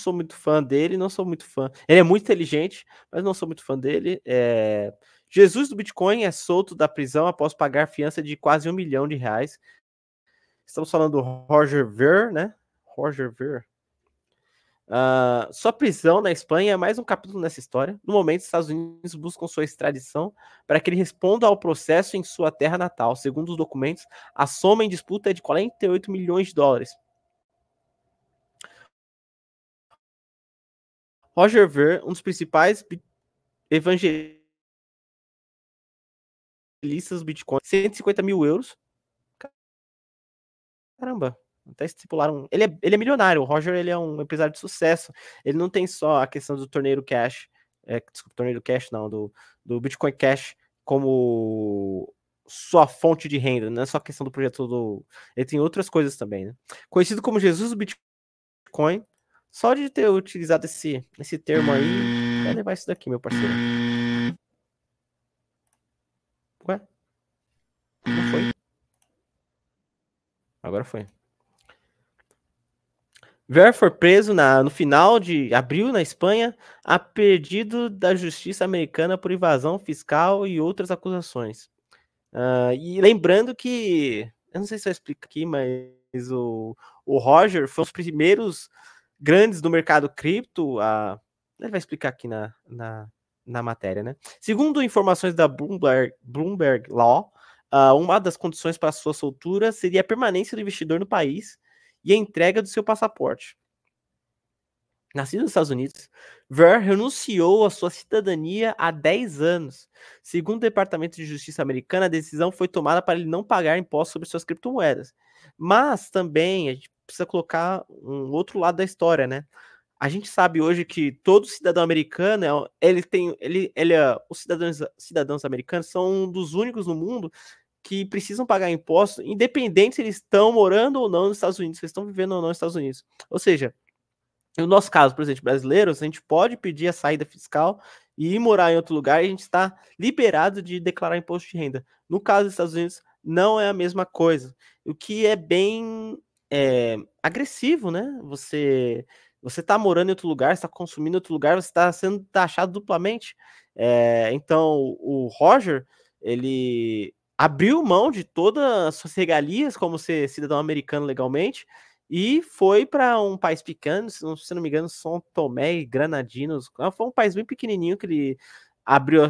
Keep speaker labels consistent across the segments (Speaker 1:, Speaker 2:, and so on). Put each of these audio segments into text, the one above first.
Speaker 1: sou muito fã dele, não sou muito fã. Ele é muito inteligente, mas não sou muito fã dele. Jesus do Bitcoin é solto da prisão após pagar fiança de quase R$1 milhão. Estamos falando do Roger Ver, né? Roger Ver. Sua prisão na Espanha é mais um capítulo nessa história. No momento, os Estados Unidos buscam sua extradição para que ele responda ao processo em sua terra natal. Segundo os documentos, a soma em disputa é de $48 milhões. Roger Ver, um dos principais evangelistas do Bitcoin, €150 mil. Caramba, até estipularam. Ele é milionário. O Roger, ele é um empresário de sucesso. Ele não tem só a questão do torneio Cash, desculpa, torneio do Cash não, do Bitcoin Cash como sua fonte de renda, não é só a questão do projeto do. Ele tem outras coisas também, né? Conhecido como Jesus do Bitcoin, só de ter utilizado esse termo aí, vai levar isso daqui, meu parceiro. Ué? Não foi? Agora foi. Ver foi preso no final de abril na Espanha, a pedido da justiça americana por evasão fiscal e outras acusações. E lembrando que, eu não sei se eu explico aqui, mas o Roger foi um dos primeiros grandes do mercado cripto. Ele vai explicar aqui na matéria, né? Segundo informações da Bloomberg Law, uma das condições para sua soltura seria a permanência do investidor no país e a entrega do seu passaporte. Nascido nos Estados Unidos, Ver renunciou à sua cidadania há 10 anos. Segundo o Departamento de Justiça americano, a decisão foi tomada para ele não pagar impostos sobre suas criptomoedas. Mas também a gente precisa colocar um outro lado da história, né? A gente sabe hoje que todo cidadão americano, os cidadãos americanos são um dos únicos no mundo que precisam pagar impostos, independente se eles estão morando ou não nos Estados Unidos, se eles estão vivendo ou não nos Estados Unidos. Ou seja, no nosso caso, por exemplo, brasileiros, a gente pode pedir a saída fiscal e ir morar em outro lugar e a gente está liberado de declarar imposto de renda. No caso dos Estados Unidos, não é a mesma coisa. O que é bem agressivo, né? Você está morando em outro lugar, está consumindo em outro lugar, você está sendo taxado duplamente. Então, o Roger, ele abriu mão de todas as suas regalias como ser cidadão americano legalmente e foi para um país pequeno, se não me engano, São Tomé e Granadinos. Foi um país bem pequenininho que ele abriu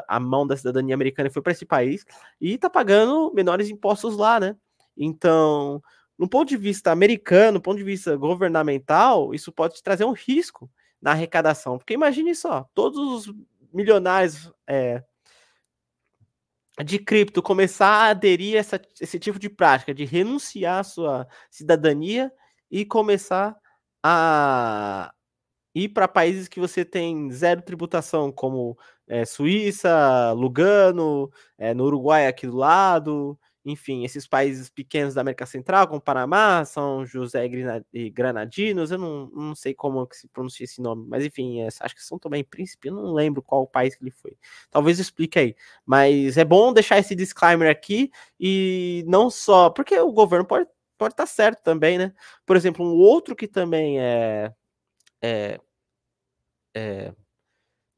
Speaker 1: a mão da cidadania americana e foi para esse país e está pagando menores impostos lá, né? Então, no ponto de vista americano, no ponto de vista governamental, isso pode trazer um risco na arrecadação, porque imagine só, todos os milionários de cripto começar a aderir a esse tipo de prática, de renunciar à sua cidadania e começar a ir para países que você tem zero tributação, como Suíça, Lugano, no Uruguai aqui do lado, enfim, esses países pequenos da América Central, como Panamá, São José e Granadinos, eu não sei como que se pronuncia esse nome, mas enfim, acho que São Tomé e Príncipe, eu não lembro qual país que ele foi. Talvez explique aí. Mas é bom deixar esse disclaimer aqui, e não só, porque o governo pode estar certo também, né? Por exemplo, um outro que também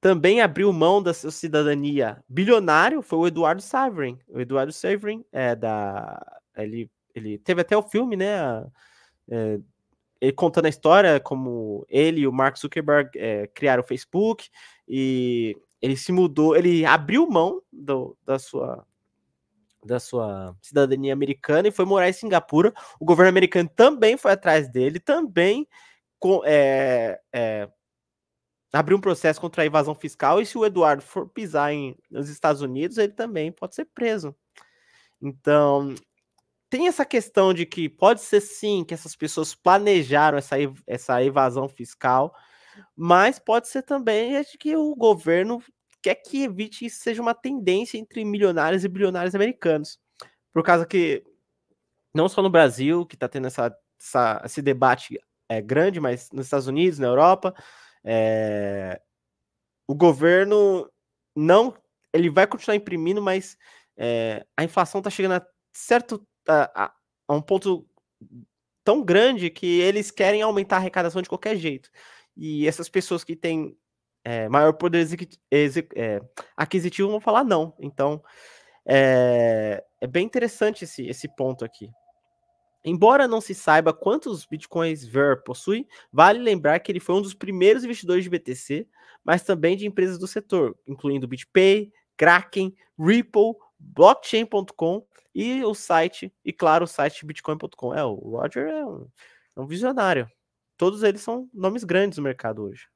Speaker 1: também abriu mão da sua cidadania bilionário foi o Eduardo Saverin. O Eduardo Saverin ele teve até o filme, né? Ele contando a história como ele e o Mark Zuckerberg criaram o Facebook e ele se mudou, ele abriu mão da sua cidadania americana e foi morar em Singapura. O governo americano também foi atrás dele, também abrir um processo contra a evasão fiscal, e se o Eduardo for pisar nos Estados Unidos, ele também pode ser preso. Então, tem essa questão de que pode ser sim que essas pessoas planejaram essa evasão fiscal, mas pode ser também que o governo quer que evite isso seja uma tendência entre milionários e bilionários americanos. Por causa que, não só no Brasil, que está tendo esse debate grande, mas nos Estados Unidos, na Europa, o governo não, ele vai continuar imprimindo, mas a inflação está chegando a um ponto tão grande que eles querem aumentar a arrecadação de qualquer jeito. E essas pessoas que têm maior poder aquisitivo vão falar não. Então, é bem interessante esse ponto aqui. Embora não se saiba quantos bitcoins Ver possui, vale lembrar que ele foi um dos primeiros investidores de BTC, mas também de empresas do setor, incluindo BitPay, Kraken, Ripple, Blockchain.com e o site, e claro, o site Bitcoin.com. O Roger é um visionário. Todos eles são nomes grandes no mercado hoje.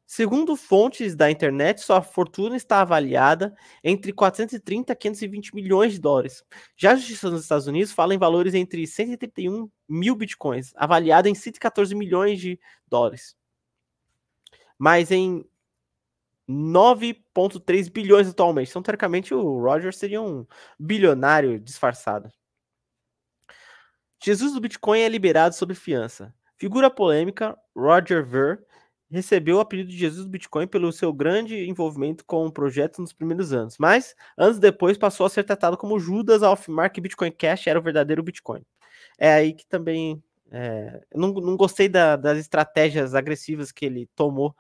Speaker 1: Segundo fontes da internet, sua fortuna está avaliada entre 430 e 520 milhões de dólares. Já a Justiça dos Estados Unidos fala em valores entre 131 mil bitcoins, avaliado em 114 milhões de dólares. Mas em 9,3 bilhões atualmente. Então, teoricamente, o Roger seria um bilionário disfarçado. Jesus do Bitcoin é liberado sob fiança. Figura polêmica, Roger Ver recebeu o apelido de Jesus do Bitcoin pelo seu grande envolvimento com o projeto nos primeiros anos, mas anos depois passou a ser tratado como Judas ao afirmar que Bitcoin Cash era o verdadeiro Bitcoin. É aí que também eu não gostei das estratégias agressivas que ele tomou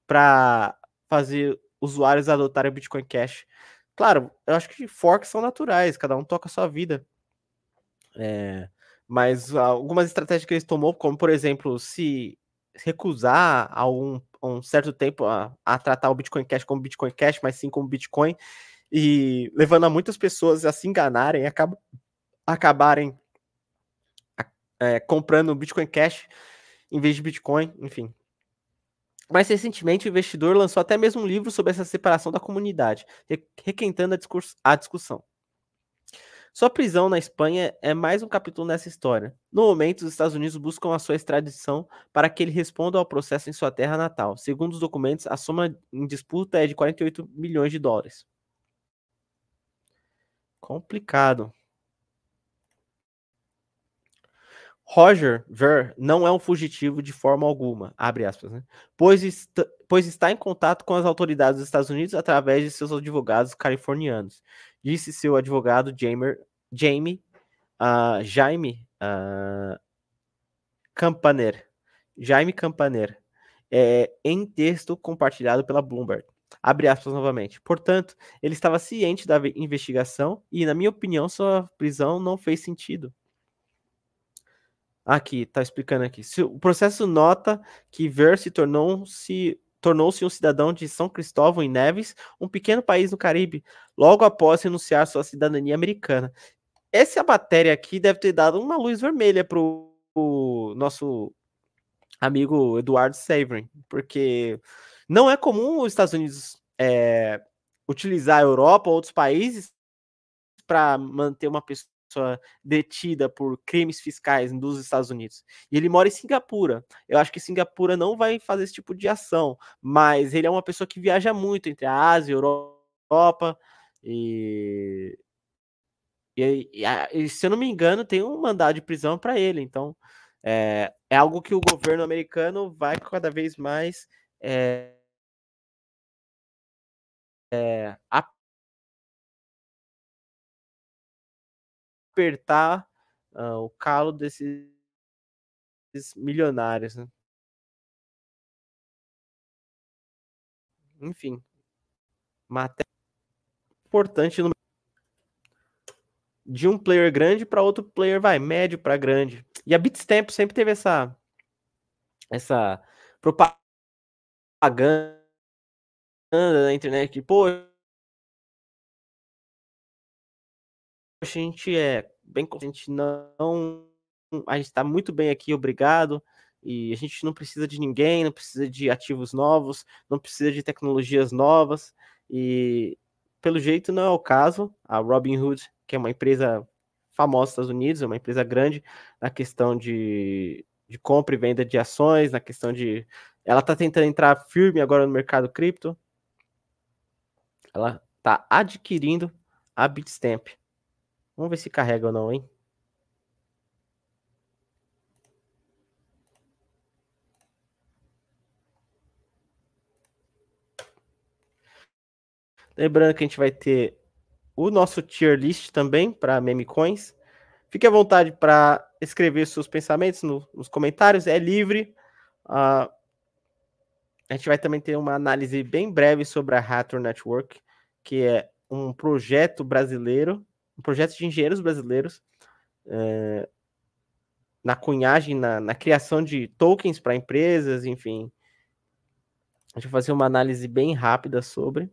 Speaker 1: para fazer usuários adotarem o Bitcoin Cash. Claro, eu acho que forks são naturais, cada um toca a sua vida. Mas algumas estratégias que eles tomou, como por exemplo, se recusar a um certo tempo a tratar o Bitcoin Cash como Bitcoin Cash, mas sim como Bitcoin, e levando a muitas pessoas a se enganarem, acabarem comprando o Bitcoin Cash em vez de Bitcoin, enfim. Mais recentemente, o investidor lançou até mesmo um livro sobre essa separação da comunidade, requentando a discussão. Sua prisão na Espanha é mais um capítulo nessa história. No momento, os Estados Unidos buscam a sua extradição para que ele responda ao processo em sua terra natal. Segundo os documentos, a soma em disputa é de 48 milhões de dólares. Complicado. Roger Ver não é um fugitivo de forma alguma, abre aspas, né? Pois está em contato com as autoridades dos Estados Unidos através de seus advogados californianos, disse seu advogado Jaime Campaner. Jaime Campaner. Em texto compartilhado pela Bloomberg. Abre aspas novamente. Portanto, ele estava ciente da investigação e, na minha opinião, sua prisão não fez sentido. Aqui, tá explicando aqui. O processo nota que Ver tornou-se um cidadão de São Cristóvão e Neves, um pequeno país no Caribe, logo após renunciar sua cidadania americana. Essa matéria aqui deve ter dado uma luz vermelha pro nosso amigo Eduardo Saverin, porque não é comum os Estados Unidos utilizar a Europa ou outros países para manter uma pessoa detida por crimes fiscais dos Estados Unidos. E ele mora em Singapura. Eu acho que Singapura não vai fazer esse tipo de ação, mas ele é uma pessoa que viaja muito entre a Ásia e a Europa e se eu não me engano, tem um mandado de prisão para ele. Então, é algo que o governo americano vai cada vez mais apertar o calo desses milionários, né? Enfim, matéria importante de um player grande para outro player médio para grande. E a Bitstamp sempre teve essa propaganda na internet que, pô, a gente é bem consciente, a gente está muito bem aqui, obrigado. E a gente não precisa de ninguém, não precisa de ativos novos, não precisa de tecnologias novas. E pelo jeito não é o caso. A Robinhood, que é uma empresa famosa nos Estados Unidos, é uma empresa grande na questão de compra e venda de ações, na questão de. Ela está tentando entrar firme agora no mercado cripto. Ela está adquirindo a Bitstamp. Vamos ver se carrega ou não, hein? Lembrando que a gente vai ter o nosso tier list também para meme coins. Fique à vontade para escrever seus pensamentos nos comentários, é livre. A gente vai também ter uma análise bem breve sobre a Hathor Network, que é um projeto brasileiro, um projeto de engenheiros brasileiros, na cunhagem, na criação de tokens para empresas, enfim. A gente vai fazer uma análise bem rápida sobre.